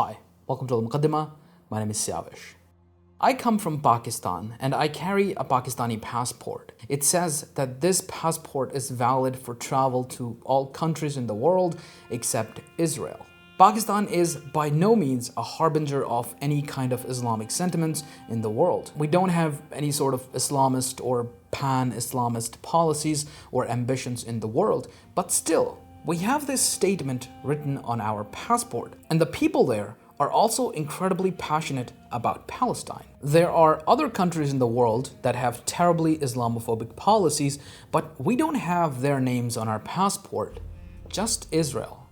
Hi, welcome to Al-Muqaddimah. My name is Siavish. I come from Pakistan and I carry a Pakistani passport. It says that this passport is valid for travel to all countries in the world except Israel. Pakistan is by no means a harbinger of any kind of Islamic sentiments in the world. We don't have any sort of Islamist or pan-Islamist policies or ambitions in the world, but still, we have this statement written on our passport, and the people there are also incredibly passionate about Palestine. There are other countries in the world that have terribly Islamophobic policies, but we don't have their names on our passport, just Israel.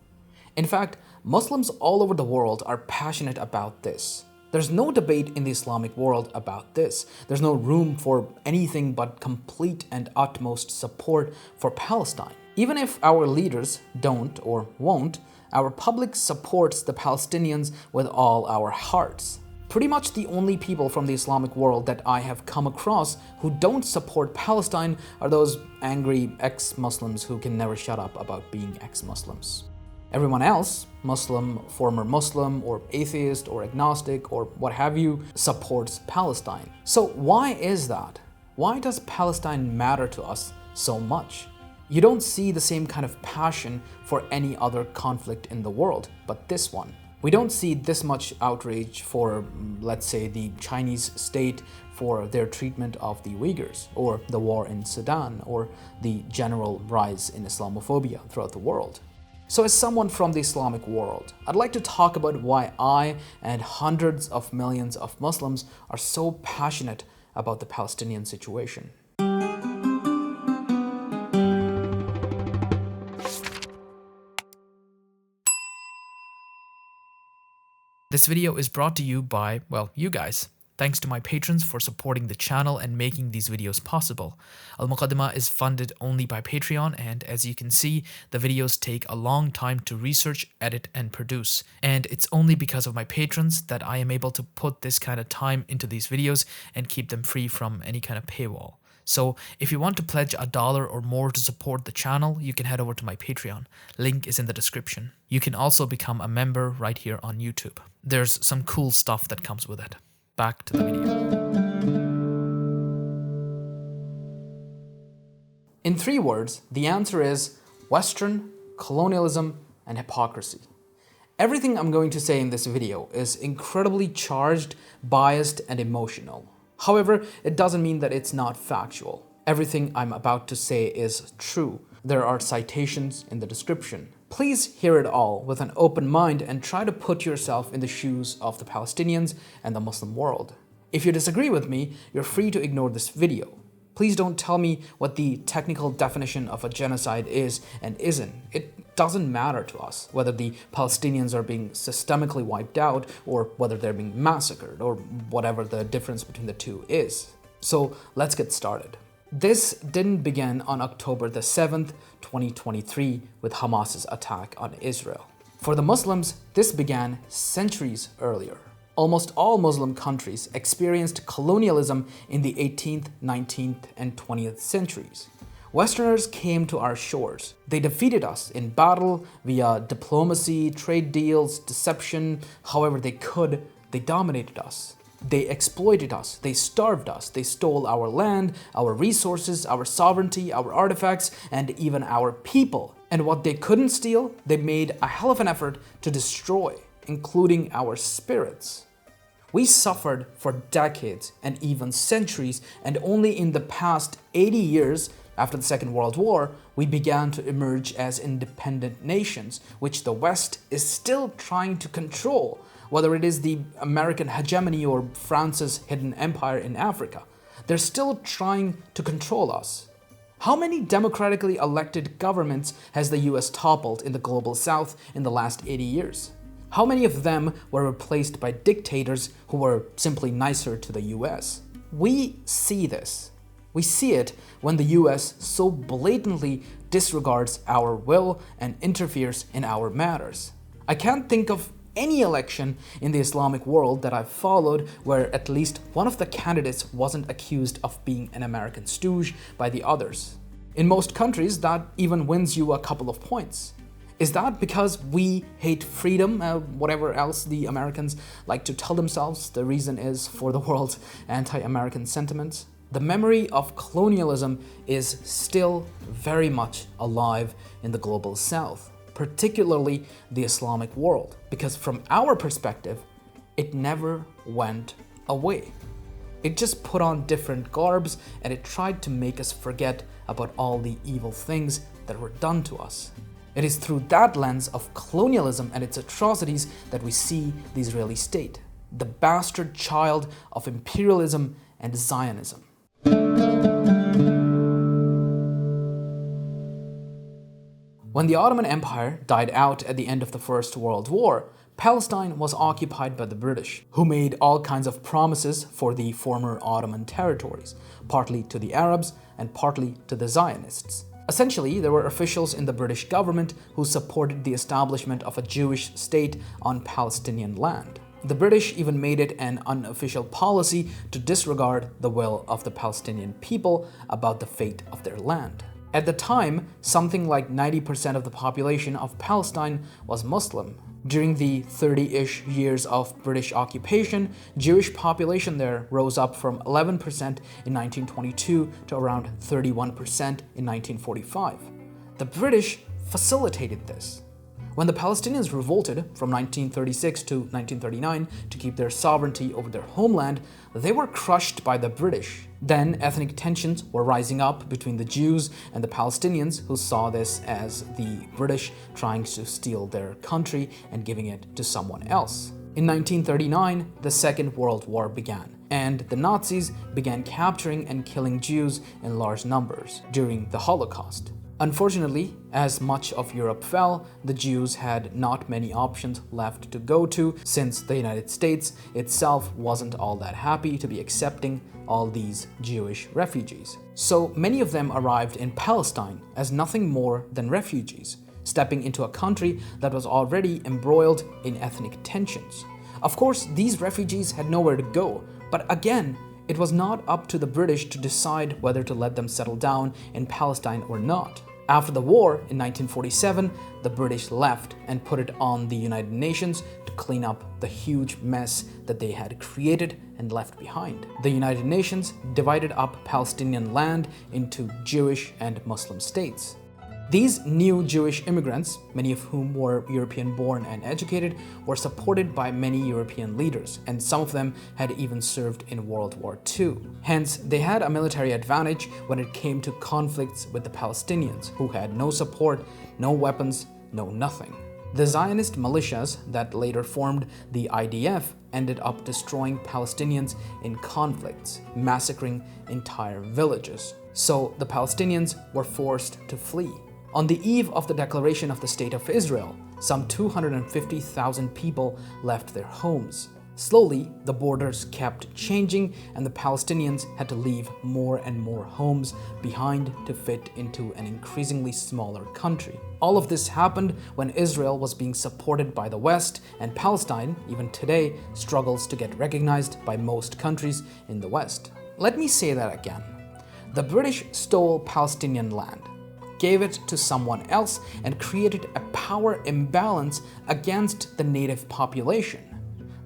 In fact, Muslims all over the world are passionate about this. There's no debate in the Islamic world about this. There's no room for anything but complete and utmost support for Palestine. Even if our leaders don't or won't, our public supports the Palestinians with all our hearts. Pretty much the only people from the Islamic world that I have come across who don't support Palestine are those angry ex-Muslims who can never shut up about being ex-Muslims. Everyone else, Muslim, former Muslim, or atheist, or agnostic, or what have you, supports Palestine. So why is that? Why does Palestine matter to us so much? You don't see the same kind of passion for any other conflict in the world, but this one. We don't see this much outrage for, let's say, the Chinese state for their treatment of the Uyghurs, or the war in Sudan, or the general rise in Islamophobia throughout the world. So as someone from the Islamic world, I'd like to talk about why I and hundreds of millions of Muslims are so passionate about the Palestinian situation. This video is brought to you by, well, you guys. Thanks to my patrons for supporting the channel and making these videos possible. Al-Muqaddimah is funded only by Patreon, and as you can see, the videos take a long time to research, edit, and produce. And it's only because of my patrons that I am able to put this kind of time into these videos and keep them free from any kind of paywall. So if you want to pledge $1 or more to support the channel, you can head over to my Patreon. Link is in the description. You can also become a member right here on YouTube. There's some cool stuff that comes with it. Back to the video. In 3 words, the answer is Western, colonialism, and hypocrisy. Everything I'm going to say in this video is incredibly charged, biased, and emotional. However, it doesn't mean that it's not factual. Everything I'm about to say is true. There are citations in the description. Please hear it all with an open mind and try to put yourself in the shoes of the Palestinians and the Muslim world. If you disagree with me, you're free to ignore this video. Please don't tell me what the technical definition of a genocide is and isn't. It doesn't matter to us whether the Palestinians are being systemically wiped out or whether they're being massacred or whatever the difference between the two is. So let's get started. This didn't begin on October the 7th, 2023 with Hamas's attack on Israel. For the Muslims, this began centuries earlier. Almost all Muslim countries experienced colonialism in the 18th, 19th, and 20th centuries. Westerners came to our shores. They defeated us in battle via diplomacy, trade deals, deception, however they could. They dominated us. They exploited us, they starved us, they stole our land, our resources, our sovereignty, our artifacts, and even our people. And what they couldn't steal, they made a hell of an effort to destroy, including our spirits. We suffered for decades and even centuries, and only in the past 80 years, after the Second World War, we began to emerge as independent nations, which the West is still trying to control. Whether it is the American hegemony or France's hidden empire in Africa, they're still trying to control us. How many democratically elected governments has the US toppled in the global south in the last 80 years? How many of them were replaced by dictators who were simply nicer to the US? We see this. We see it when the US so blatantly disregards our will and interferes in our matters. I can't think of any election in the Islamic world that I've followed where at least one of the candidates wasn't accused of being an American stooge by the others. In most countries, that even wins you a couple of points. Is that because we hate freedom, whatever else the Americans like to tell themselves the reason is for the world's anti-American sentiments? The memory of colonialism is still very much alive in the global south, particularly the Islamic world, because from our perspective, it never went away. It just put on different garbs and it tried to make us forget about all the evil things that were done to us. It is through that lens of colonialism and its atrocities that we see the Israeli state, the bastard child of imperialism and Zionism. When the Ottoman Empire died out at the end of the First World War, Palestine was occupied by the British, who made all kinds of promises for the former Ottoman territories, partly to the Arabs and partly to the Zionists. Essentially, there were officials in the British government who supported the establishment of a Jewish state on Palestinian land. The British even made it an unofficial policy to disregard the will of the Palestinian people about the fate of their land. At the time, something like 90% of the population of Palestine was Muslim. During the 30-ish years of British occupation, Jewish population there rose up from 11% in 1922 to around 31% in 1945. The British facilitated this. When the Palestinians revolted from 1936 to 1939 to keep their sovereignty over their homeland, they were crushed by the British. Then ethnic tensions were rising up between the Jews and the Palestinians, who saw this as the British trying to steal their country and giving it to someone else. In 1939, the Second World War began, and the Nazis began capturing and killing Jews in large numbers during the Holocaust. Unfortunately, as much of Europe fell, the Jews had not many options left to go to, since the United States itself wasn't all that happy to be accepting all these Jewish refugees. So many of them arrived in Palestine as nothing more than refugees, stepping into a country that was already embroiled in ethnic tensions. Of course, these refugees had nowhere to go, but again, it was not up to the British to decide whether to let them settle down in Palestine or not. After the war in 1947, the British left and put it on the United Nations to clean up the huge mess that they had created and left behind. The United Nations divided up Palestinian land into Jewish and Muslim states. These new Jewish immigrants, many of whom were European-born and educated, were supported by many European leaders, and some of them had even served in World War II. Hence, they had a military advantage when it came to conflicts with the Palestinians, who had no support, no weapons, no nothing. The Zionist militias that later formed the IDF ended up destroying Palestinians in conflicts, massacring entire villages. So the Palestinians were forced to flee. On the eve of the declaration of the State of Israel, some 250,000 people left their homes. Slowly, the borders kept changing and the Palestinians had to leave more and more homes behind to fit into an increasingly smaller country. All of this happened when Israel was being supported by the West, and Palestine, even today, struggles to get recognized by most countries in the West. Let me say that again. The British stole Palestinian land, gave it to someone else, and created a power imbalance against the native population.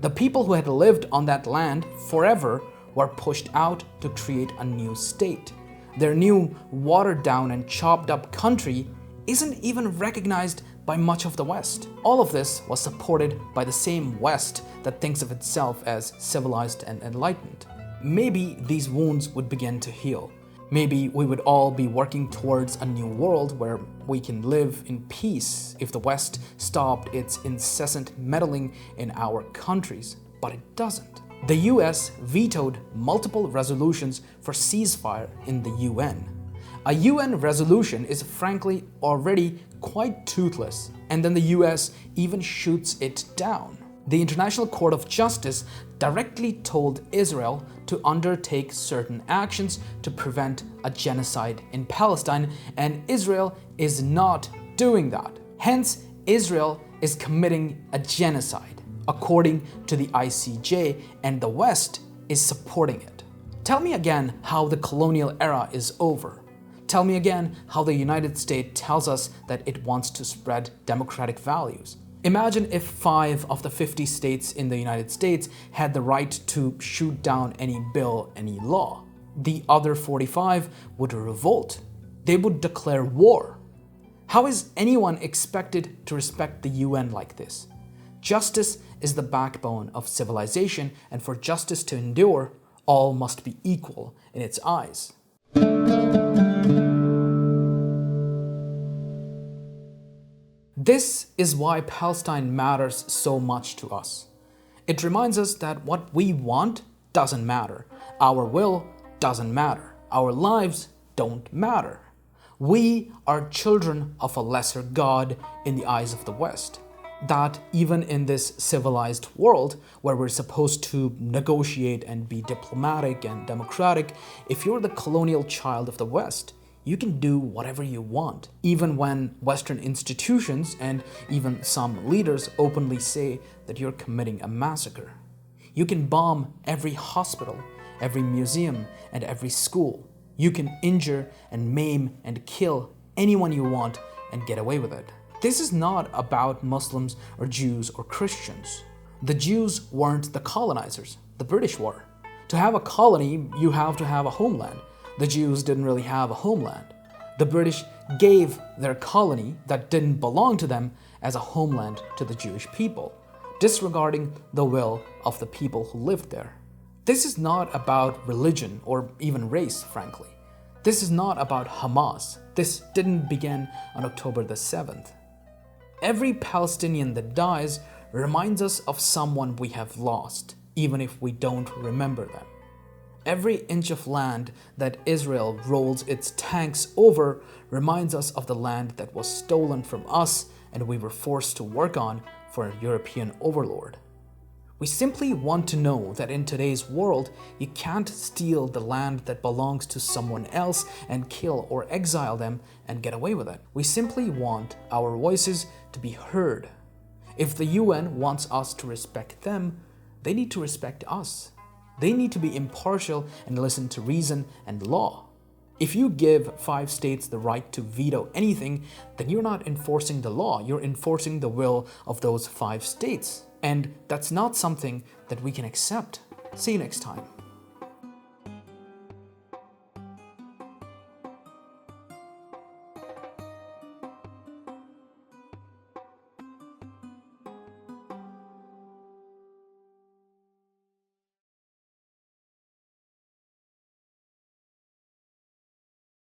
The people who had lived on that land forever were pushed out to create a new state. Their new, watered-down and chopped-up country isn't even recognized by much of the West. All of this was supported by the same West that thinks of itself as civilized and enlightened. Maybe these wounds would begin to heal. Maybe we would all be working towards a new world where we can live in peace if the West stopped its incessant meddling in our countries, but it doesn't. The US vetoed multiple resolutions for ceasefire in the UN. A UN resolution is frankly already quite toothless, and then the US even shoots it down. The International Court of Justice directly told Israel to undertake certain actions to prevent a genocide in Palestine, and Israel is not doing that. Hence, Israel is committing a genocide, according to the ICJ, and the West is supporting it. Tell me again how the colonial era is over. Tell me again how the United States tells us that it wants to spread democratic values. Imagine if 5 of the 50 states in the United States had the right to shoot down any bill, any law. The other 45 would revolt. They would declare war. How is anyone expected to respect the UN like this? Justice is the backbone of civilization, and for justice to endure, all must be equal in its eyes. This is why Palestine matters so much to us. It reminds us that what we want doesn't matter. Our will doesn't matter. Our lives don't matter. We are children of a lesser God in the eyes of the West. That even in this civilized world where we're supposed to negotiate and be diplomatic and democratic, if you're the colonial child of the West, you can do whatever you want, even when Western institutions and even some leaders openly say that you're committing a massacre. You can bomb every hospital, every museum, and every school. You can injure and maim and kill anyone you want and get away with it. This is not about Muslims or Jews or Christians. The Jews weren't the colonizers. The British were. To have a colony, you have to have a homeland. The Jews didn't really have a homeland. The British gave their colony that didn't belong to them as a homeland to the Jewish people, disregarding the will of the people who lived there. This is not about religion or even race, frankly. This is not about Hamas. This didn't begin on October the 7th. Every Palestinian that dies reminds us of someone we have lost, even if we don't remember them. Every inch of land that Israel rolls its tanks over reminds us of the land that was stolen from us and we were forced to work on for a European overlord. We simply want to know that in today's world, you can't steal the land that belongs to someone else and kill or exile them and get away with it. We simply want our voices to be heard. If the UN wants us to respect them, they need to respect us. They need to be impartial and listen to reason and law. If you give 5 states the right to veto anything, then you're not enforcing the law, you're enforcing the will of those 5 states. And that's not something that we can accept. See you next time.